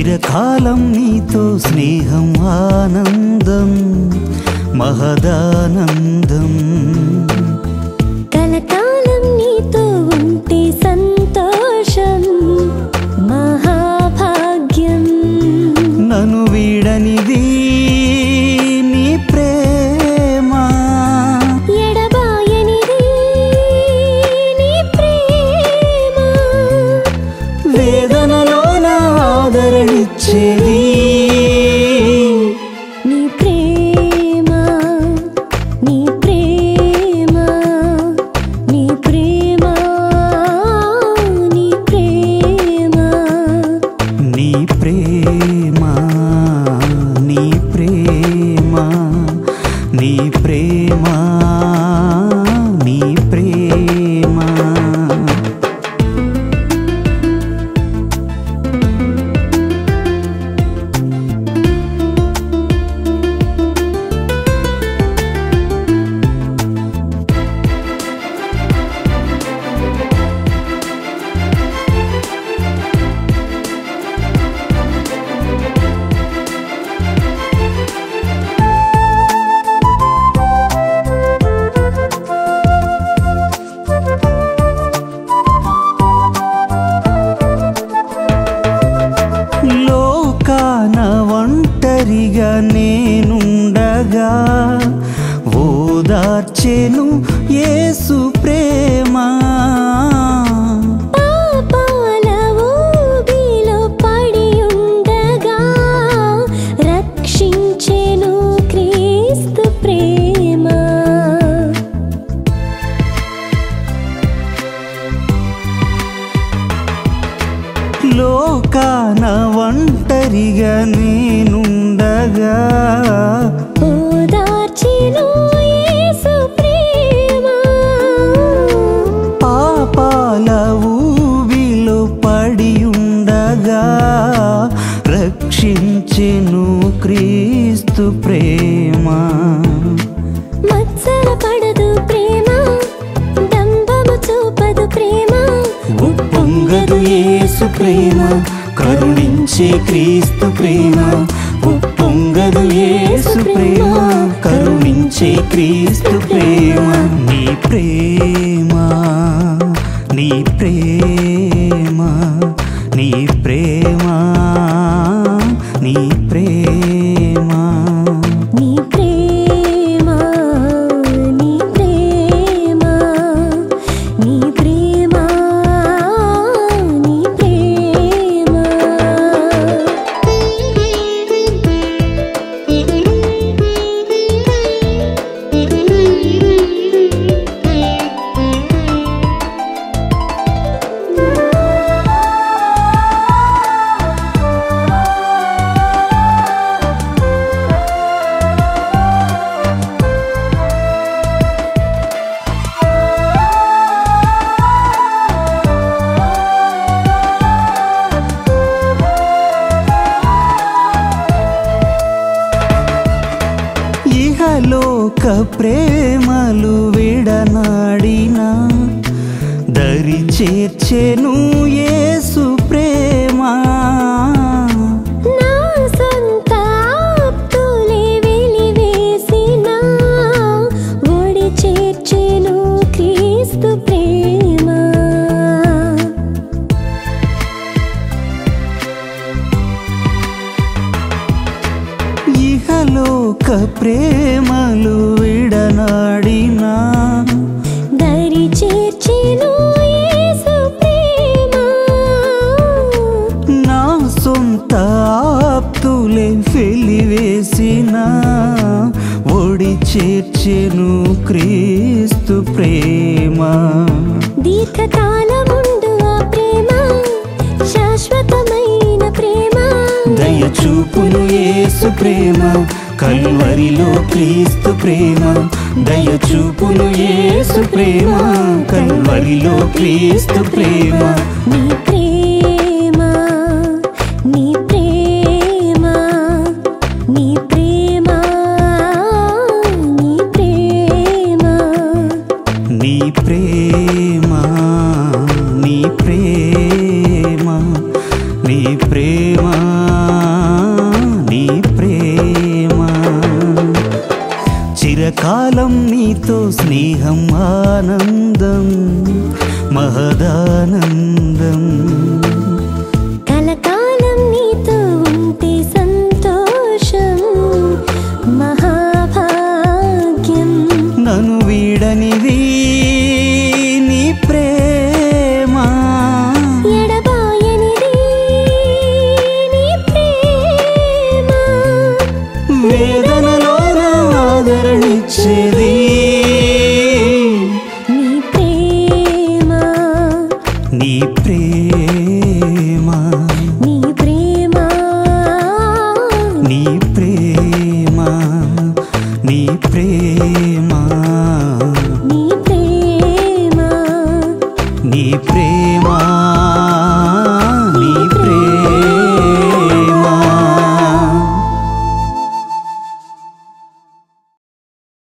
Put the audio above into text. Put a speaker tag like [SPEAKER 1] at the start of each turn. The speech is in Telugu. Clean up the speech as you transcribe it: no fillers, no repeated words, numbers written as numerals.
[SPEAKER 1] చిరకాలం నీతో స్నేహం ఆనందం మహదానందం
[SPEAKER 2] కలకాలం నీతో ఉంటే సంతోషం మహాభాగ్యం
[SPEAKER 1] నన్ను వీడనిది నీ ప్రేమ
[SPEAKER 2] ఎడబాయనిది నీ ప్రేమ
[SPEAKER 1] వేదనలో నా ఆదరణిచ్చేది
[SPEAKER 2] నీ ప్రేమ నీ ప్రేమ నీ ప్రేమ నీ ప్రేమ
[SPEAKER 1] నీ ప్రేమ నీ ప్రేమ నీ ప్రేమ నీ ప్రేమ లోకాన ఒంటరిగా నేనుండగా ఓదార్చెను యేసు ప్రేమ
[SPEAKER 2] పాపాల ఊబిలో పడి ఉండగా రక్షించెను క్రీస్తు ప్రేమ
[SPEAKER 1] లోకాన ఒంటరిగా నేనుండగా
[SPEAKER 2] ఓదార్చెను యేసు ప్రేమ
[SPEAKER 1] పాపాల ఊబిలో పడి ఉండగా రక్షించెను క్రీస్తు ప్రేమ
[SPEAKER 2] మత్సర పడదు ప్రేమ డంబము చూపదు ప్రేమ
[SPEAKER 1] ఉప్పొంగదు యేసు ప్రేమ కరుణించే క్రీస్తు ప్రేమ ఉప్పొంగదు యేసు ప్రేమ కరుణించే క్రీస్తు ప్రేమ నీ ప్రేమ నీ ప్రేమ నీ ప్రేమ నీ ప్రేమ
[SPEAKER 2] నీ ప్రేమ నీ ప్రేమ నీ ప్రేమ నీ ప్రేమ
[SPEAKER 1] ఇహలోక ప్రేమలు విడనాడినా దరి చేర్చెను యేసు ప్రేమ
[SPEAKER 2] నా సొంత ఆప్తులే వెలివేసిన ఒడి చేర్చెను క్రీస్తు ప్రేమ
[SPEAKER 1] ఇహలోక ప్రేమలు విడనాడినా
[SPEAKER 2] దరి చేర్చెను యేసు ప్రేమ
[SPEAKER 1] నా సొంత ఆప్తులే వెలివేసిన ఒడి చేర్చెను క్రీస్తు ప్రేమ
[SPEAKER 2] దీర్ఘకాలముండు ఆ ప్రేమ శాశ్వతమైన ప్రేమ
[SPEAKER 1] దయచూపును యేసు ప్రేమ కల్వరిలో క్రీస్తు ప్రేమ దయచూపును యేసు ప్రేమ కల్వరిలో క్రీస్తు ప్రేమ
[SPEAKER 2] నీ ప్రేమ నీ ప్రేమ నీ ప్రేమ నీ ప్రేమ
[SPEAKER 1] నీ ప్రేమ నీ ప్రేమ నీ ప్రేమ నీతో స్నేహం ఆనందం మహదానందం
[SPEAKER 2] కలకాలం నీతో ఉంటే సంతోషం మహాభాగ్యం
[SPEAKER 1] నన్ను వీడనిది నీ ప్రేమ
[SPEAKER 2] ఎడబాయనిది నీ ప్రేమ
[SPEAKER 1] వేదనలో ఆదరణిచ్చేది